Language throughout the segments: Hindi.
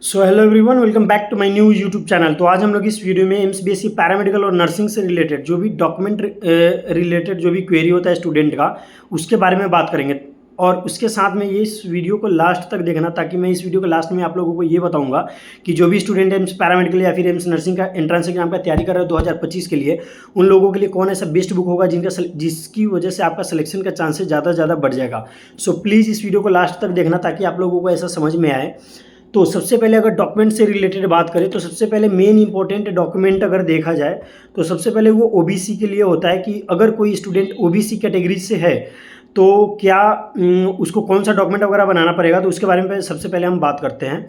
So hello everyone, welcome back to my new YouTube channel. तो आज हम लोग इस वीडियो में एम्स बीएससी पैरामेडिकल और नर्सिंग से रिलेटेड जो भी डॉक्यूमेंट रिलेटेड जो भी क्वेरी होता है स्टूडेंट का, उसके बारे में बात करेंगे। और उसके साथ में ये इस वीडियो को लास्ट तक देखना, ताकि मैं इस वीडियो के लास्ट में आप लोगों को ये बताऊंगा कि जो भी स्टूडेंट एम्स पैरामेडिकल या फिर एम्स नर्सिंग का एंट्रेंस एग्जाम का तैयारी कर रहे हो 2025 के लिए, उन लोगों के लिए कौन ऐसा बेस्ट बुक होगा जिसकी वजह से आपका सिलेक्शन का चांसेस ज़्यादा बढ़ जाएगा। सो प्लीज़ इस वीडियो को लास्ट तक देखना, ताकि आप लोगों को ऐसा समझ में आए। तो सबसे पहले अगर डॉक्यूमेंट से रिलेटेड बात करें, तो सबसे पहले मेन इंपॉर्टेंट डॉक्यूमेंट अगर देखा जाए, तो सबसे पहले वो ओबीसी के लिए होता है कि अगर कोई स्टूडेंट ओबीसी कैटेगरी से है तो क्या उसको कौन सा डॉक्यूमेंट वगैरह बनाना पड़ेगा। तो उसके बारे में सबसे पहले हम बात करते हैं।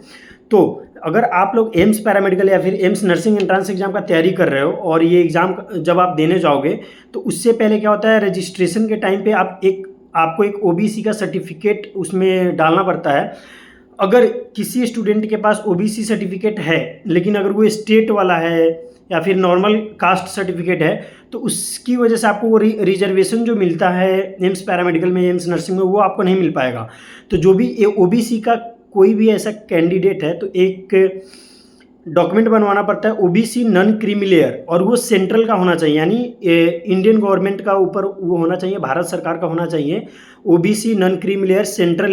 तो अगर आप लोग एम्स पैरामेडिकल या फिर एम्स नर्सिंग एंट्रेंस एग्जाम का तैयारी कर रहे हो और ये एग्ज़ाम जब आप देने जाओगे, तो उससे पहले क्या होता है, रजिस्ट्रेशन के टाइम पे आपको एक ओबीसी का सर्टिफिकेट उसमें डालना पड़ता है। अगर किसी स्टूडेंट के पास ओबीसी सर्टिफिकेट है, लेकिन अगर वो स्टेट वाला है या फिर नॉर्मल कास्ट सर्टिफिकेट है, तो उसकी वजह से आपको वो रिजर्वेशन जो मिलता है एम्स पैरामेडिकल में, एम्स नर्सिंग में, वो आपको नहीं मिल पाएगा। तो जो भी ओबीसी का कोई भी ऐसा कैंडिडेट है, तो एक डॉक्यूमेंट बनवाना पड़ता है ओबीसी नॉन क्रीमी लेयर, और वो सेंट्रल का होना चाहिए, यानी इंडियन गवर्नमेंट का ऊपर वो होना चाहिए, भारत सरकार का होना चाहिए। OBC non creamy layer central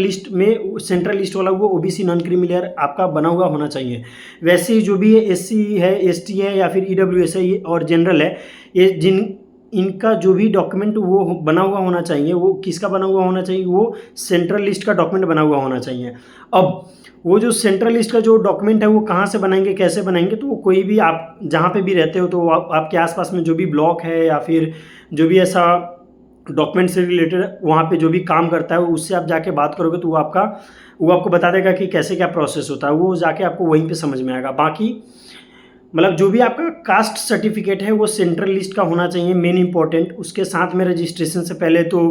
list वाला वो ओबीसी नॉन क्रीमी लेयर आपका बना हुआ होना चाहिए। वैसे ही जो भी है एससी है, एसटी है या फिर ईडब्ल्यूएस है और जनरल है, ये इनका जो भी डॉक्यूमेंट वो बना हुआ होना चाहिए, वो किसका बना हुआ होना चाहिए, वो सेंट्रल लिस्ट का डॉक्यूमेंट बना हुआ होना चाहिए। अब वो जो सेंट्रल लिस्ट का जो डॉक्यूमेंट है वो कहाँ से बनाएंगे, कैसे बनाएंगे, तो वो कोई भी आप जहाँ पे भी रहते हो, तो आपके आसपास में जो भी ब्लॉक है या फिर जो भी ऐसा डॉक्यूमेंट से रिलेटेड वहाँ पे जो भी काम करता है, उससे आप जाके बात करोगे तो वो आपको बता देगा कि कैसे क्या प्रोसेस होता है। वो जाके आपको वहीं पे समझ में आएगा। बाकी मतलब जो भी आपका कास्ट सर्टिफिकेट है वो सेंट्रल लिस्ट का होना चाहिए, मेन इंपॉर्टेंट। उसके साथ में रजिस्ट्रेशन से पहले तो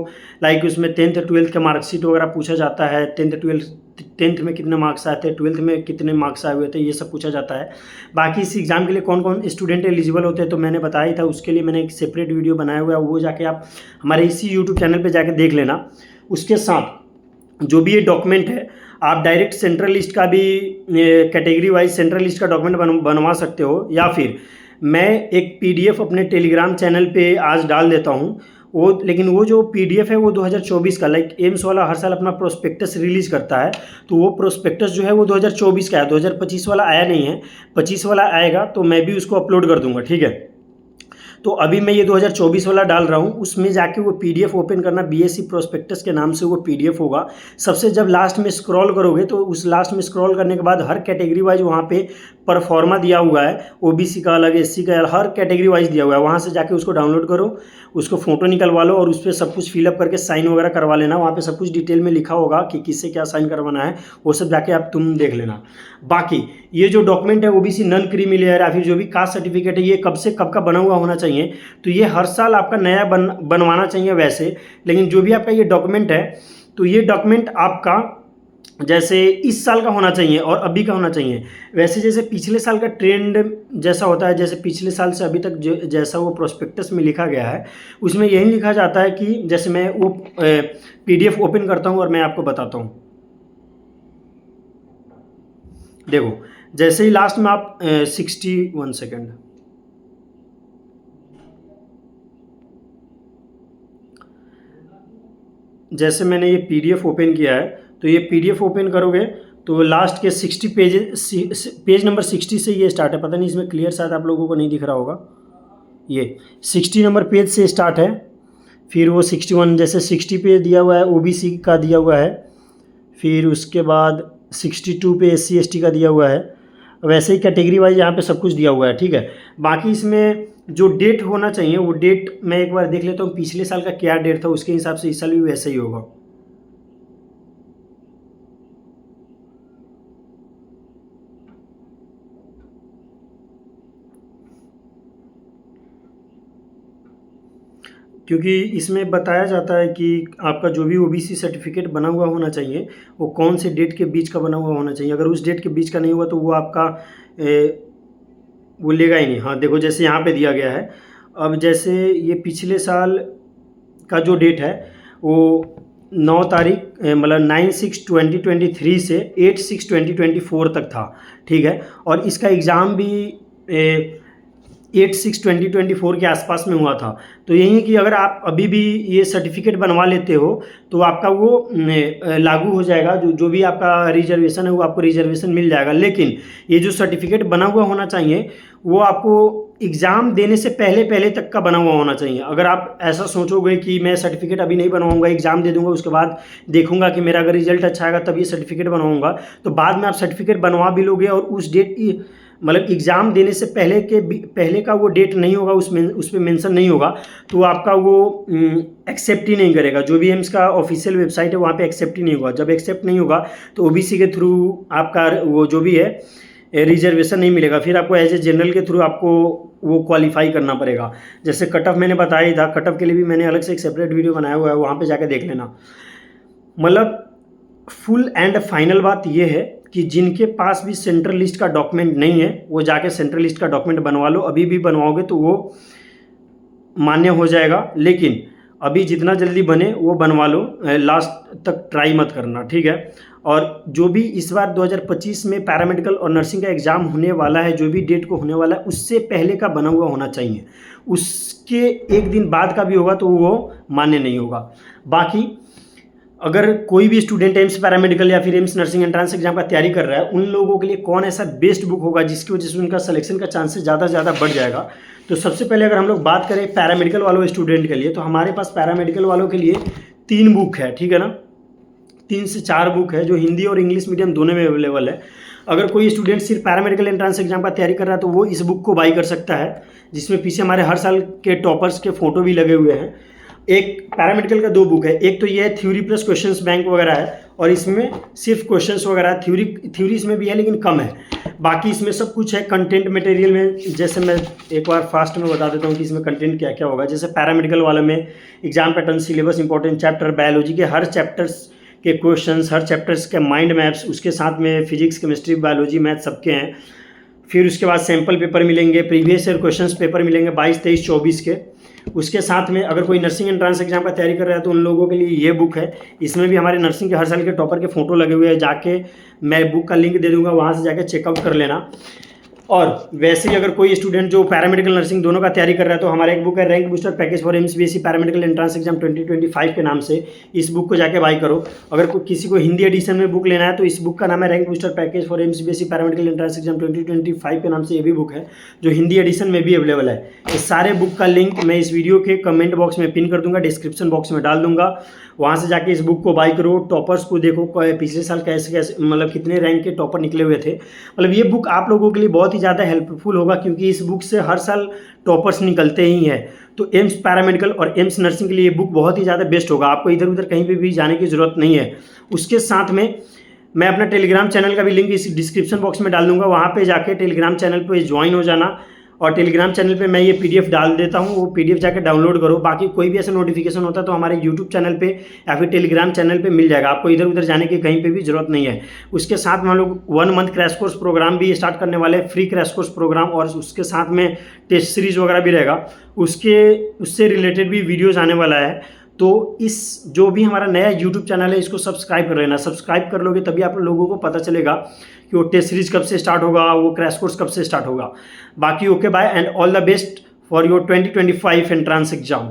लाइक उसमें 10th 12th का मार्कशीट वगैरह पूछा जाता है। 10th में कितने मार्क्स आए थे, 12th में कितने मार्क्स आए हुए थे, ये सब पूछा जाता है। बाकी इस एग्ज़ाम के लिए कौन कौन स्टूडेंट एलिजिबल होते हैं तो मैंने बताया ही था, उसके लिए मैंने एक सेपरेट वीडियो बनाया हुआ है, वो जाके आप हमारे इसी यूट्यूब चैनल पर जाके देख लेना। उसके साथ जो भी ये डॉक्यूमेंट है, आप डायरेक्ट सेंट्रल लिस्ट का भी कैटेगरी वाइज सेंट्रल लिस्ट का डॉक्यूमेंट बनवा सकते हो, या फिर मैं एक पीडीएफ अपने टेलीग्राम चैनल पे आज डाल देता हूँ वो। लेकिन वो जो पीडीएफ है वो 2024 का, लाइक एम्स वाला हर साल अपना प्रोस्पेक्टस रिलीज़ करता है, तो वो प्रोस्पेक्टस जो है वो 2024 का है, 2025 वाला आया नहीं है। 25 वाला आएगा तो मैं भी उसको अपलोड कर दूंगा, ठीक है। तो अभी मैं ये 2024 वाला डाल रहा हूँ, उसमें जाके वो पीडीएफ ओपन करना, बीएससी प्रोस्पेक्टस के नाम से वो पीडीएफ होगा। सबसे जब लास्ट में स्क्रॉल करोगे तो उस लास्ट में स्क्रॉल करने के बाद हर कैटेगरी वाइज वहाँ पे परफॉर्मा दिया हुआ है, ओबीसी का अलग, एससी का अलग, हर कैटेगरी वाइज दिया हुआ है। वहाँ से जाके उसको डाउनलोड करो, उसको फोटो निकलवा लो और उस पर सब कुछ फिलअप करके साइन वगैरह करवा लेना। वहाँ पे सब कुछ डिटेल में लिखा होगा कि किससे क्या साइन करवाना है, वो सब जाके आप तुम देख लेना। बाकी ये जो डॉक्यूमेंट है ओबीसी नॉन क्रीमी लेयर या फिर जो भी कास्ट सर्टिफिकेट है, ये कब से कब का बना हुआ होना चाहिए, तो ये हर साल आपका नया बनवाना चाहिए वैसे। लेकिन जो भी आपका ये डॉक्यूमेंट है, तो ये डॉक्यूमेंट आपका जैसे इस साल का होना चाहिए और अभी का होना चाहिए। वैसे जैसे पिछले साल का ट्रेंड जैसा होता है, जैसे पिछले साल से अभी तक जैसा वो प्रोस्पेक्टस में लिखा गया है, उसमें यही लिखा जाता है कि जैसे मैं वो पीडीएफ ओपन करता हूँ और मैं आपको बताता हूँ। देखो, जैसे ही लास्ट में आप 61 सेकेंड, जैसे मैंने ये पीडीएफ ओपन किया है, तो ये पीडीएफ ओपन करोगे तो लास्ट के 60 पेज नंबर 60 से ये स्टार्ट है। पता नहीं इसमें क्लियर शायद आप लोगों को नहीं दिख रहा होगा, ये 60 नंबर पेज से स्टार्ट है। फिर वो 61, जैसे 60 पे दिया हुआ है ओबीसी का दिया हुआ है, फिर उसके बाद 62 पे एससी एसटी का दिया हुआ है। वैसे ही कैटेगरी वाइज यहाँ पे सब कुछ दिया हुआ है, ठीक है। बाकी इसमें जो डेट होना चाहिए वो डेट मैं एक बार देख लेता हूँ, पिछले साल का क्या डेट था, उसके हिसाब से इस साल भी वैसा ही होगा। क्योंकि इसमें बताया जाता है कि आपका जो भी ओबीसी सर्टिफिकेट बना हुआ होना चाहिए वो कौन से डेट के बीच का बना हुआ होना चाहिए। अगर उस डेट के बीच का नहीं हुआ तो वो आपका वो लेगा ही नहीं। हाँ देखो, जैसे यहाँ पे दिया गया है, अब जैसे ये पिछले साल का जो डेट है वो 9 तारीख मतलब 9/6/2023 से 8/6/2024 तक था, ठीक है। और इसका एग्ज़ाम भी 8/6/2024 के आसपास में हुआ था। तो यही है कि अगर आप अभी भी ये सर्टिफिकेट बनवा लेते हो तो आपका वो लागू हो जाएगा, जो भी आपका रिजर्वेशन है वो आपको रिजर्वेशन मिल जाएगा। लेकिन ये जो सर्टिफिकेट बना हुआ होना चाहिए वो आपको एग्ज़ाम देने से पहले पहले तक का बना हुआ होना चाहिए। अगर आप ऐसा सोचोगे कि मैं सर्टिफिकेट अभी नहीं बनवाऊंगा, एग्ज़ाम दे दूंगा, उसके बाद देखूंगा कि मेरा अगर रिजल्ट अच्छा आएगा तब ये सर्टिफिकेट बनवाऊंगा, तो बाद में आप सर्टिफिकेट बनवा भी लोगे और उस डेट मतलब एग्ज़ाम देने से पहले का वो डेट नहीं होगा, उस पर मेंशन नहीं होगा, तो आपका वो एक्सेप्ट ही नहीं करेगा। जो भी एम्स का ऑफिशियल वेबसाइट है वहाँ पे एक्सेप्ट ही नहीं होगा। जब एक्सेप्ट नहीं होगा तो ओबीसी के थ्रू आपका वो जो भी है रिजर्वेशन नहीं मिलेगा। फिर आपको एज ए जनरल के थ्रू आपको वो क्वालिफाई करना पड़ेगा। जैसे कट ऑफ मैंने बताया ही था, कट ऑफ के लिए भी मैंने अलग से एक सेपरेट वीडियो बनाया हुआ है, वहाँ पे जाके देख लेना। मतलब फुल एंड फाइनल बात ये है कि जिनके पास भी सेंट्रल लिस्ट का डॉक्यूमेंट नहीं है वो जाके सेंट्रल लिस्ट का डॉक्यूमेंट बनवा लो। अभी भी बनवाओगे तो वो मान्य हो जाएगा, लेकिन अभी जितना जल्दी बने वो बनवा लो, लास्ट तक ट्राई मत करना, ठीक है। और जो भी इस बार 2025 में पैरामेडिकल और नर्सिंग का एग्ज़ाम होने वाला है, जो भी डेट को होने वाला है उससे पहले का बना हुआ होना चाहिए। उसके एक दिन बाद का भी होगा तो वो मान्य नहीं होगा। बाकी अगर कोई भी स्टूडेंट एम्स पैरामेडिकल या फिर एम्स नर्सिंग एंट्रेंस एग्जाम का तैयारी कर रहा है, उन लोगों के लिए कौन ऐसा बेस्ट बुक होगा जिसकी वजह से उनका सिलेक्शन का चांसेस ज़्यादा से ज़्यादा बढ़ जाएगा। तो सबसे पहले अगर हम लोग बात करें पैरामेडिकल वालों स्टूडेंट के लिए, तो हमारे पास पैरामेडिकल वालों के लिए 3 बुक है, ठीक है ना। 3 से 4 बुक है जो हिंदी और इंग्लिश मीडियम दोनों में अवेलेबल है। अगर कोई स्टूडेंट सिर्फ पैरामेडिकल एंट्रेंस एग्जाम का तैयारी कर रहा है तो वो इस बुक को बाई कर सकता है, जिसमें पीछे हमारे हर साल के टॉपर्स के फ़ोटो भी लगे हुए हैं। एक पैरामेडिकल का 2 बुक है, एक तो ये है थ्योरी प्लस क्वेश्चंस बैंक वगैरह है, और इसमें सिर्फ क्वेश्चंस वगैरह थ्योरी इसमें भी है लेकिन कम है। बाकी इसमें सब कुछ है कंटेंट मटेरियल में। जैसे मैं एक बार फास्ट में बता देता हूँ कि इसमें कंटेंट क्या क्या होगा। जैसे पैरामेडिकल वाले में exam pattern, syllabus, important chapter, biology के हर चैप्टर्स के क्वेश्चंस, हर चैप्टर्स के माइंड मैप्स, उसके साथ में फिजिक्स, केमिस्ट्री, बायोलॉजी, मैथ सबके हैं। फिर उसके बाद सैम्पल पेपर मिलेंगे, प्रीवियस ईयर क्वेश्चंस पेपर मिलेंगे 22, 23, 24 के। उसके साथ में अगर कोई नर्सिंग एंट्रेंस एग्जाम का तैयारी कर रहा है तो उन लोगों के लिए ये बुक है। इसमें भी हमारे नर्सिंग के हर साल के टॉपर के फोटो लगे हुए हैं। जाके मैं बुक का लिंक दे दूंगा, वहाँ से जाके चेकआउट कर लेना। और वैसे ही अगर कोई स्टूडेंट जो पैरामेडिकल नर्सिंग दोनों का तैयारी कर रहा है तो हमारा एक बुक है rank booster package for MCBSE paramedical entrance exam 2025 के नाम से। इस बुक को जाके बाई करो। अगर किसी को हिंदी एडिशन में बुक लेना है तो इस बुक का नाम है rank booster package for MCBSE paramedical entrance exam 2025 के नाम से ये भी बुक है, जो हिंदी एडिशन में भी अवेलेबल है। ये सारे बुक का लिंक मैं इस वीडियो के कमेंट बॉक्स में पिन कर दूंगा, डिस्क्रिप्शन बॉक्स में डाल दूंगा। वहाँ से जाके इस बुक को बाई करो। टॉपर्स को देखो पिछले साल कैसे कैसे मतलब कितने रैंक के टॉपर निकले हुए थे। मतलब ये बुक आप लोगों के लिए बहुत ही ज़्यादा हेल्पफुल होगा, क्योंकि इस बुक से हर साल टॉपर्स निकलते ही हैं। तो एम्स पैरामेडिकल और एम्स नर्सिंग के लिए ये बुक बहुत ही ज़्यादा बेस्ट होगा। आपको इधर उधर कहीं पे भी जाने की ज़रूरत नहीं है। उसके साथ में मैं अपना टेलीग्राम चैनल का भी लिंक इस डिस्क्रिप्शन बॉक्स में डाल दूंगा। वहाँ पे जाके टेलीग्राम चैनल पे ज्वाइन हो जाना, और टेलीग्राम चैनल पे मैं ये पीडीएफ डाल देता हूँ, वो पीडीएफ जाके डाउनलोड करो। बाकी कोई भी ऐसा नोटिफिकेशन होता है तो हमारे यूट्यूब चैनल पे या फिर टेलीग्राम चैनल पे मिल जाएगा। आपको इधर उधर जाने की कहीं पे भी जरूरत नहीं है। उसके साथ में हम लोग 1 मंथ क्रैश कोर्स प्रोग्राम भी स्टार्ट करने वाले हैं, फ्री क्रैश कोर्स प्रोग्राम, और उसके साथ में टेस्ट सीरीज वगैरह भी रहेगा। उससे रिलेटेड भी वीडियोज़ आने वाला है। तो इस जो भी हमारा नया यूट्यूब चैनल है इसको सब्सक्राइब कर लेना। सब्सक्राइब कर लोगे तभी आप लोगों को पता चलेगा कि वो टेस्ट सीरीज कब से स्टार्ट होगा, वो क्रैश कोर्स कब से स्टार्ट होगा। बाकी okay bye and all the best for your 2025 entrance exam.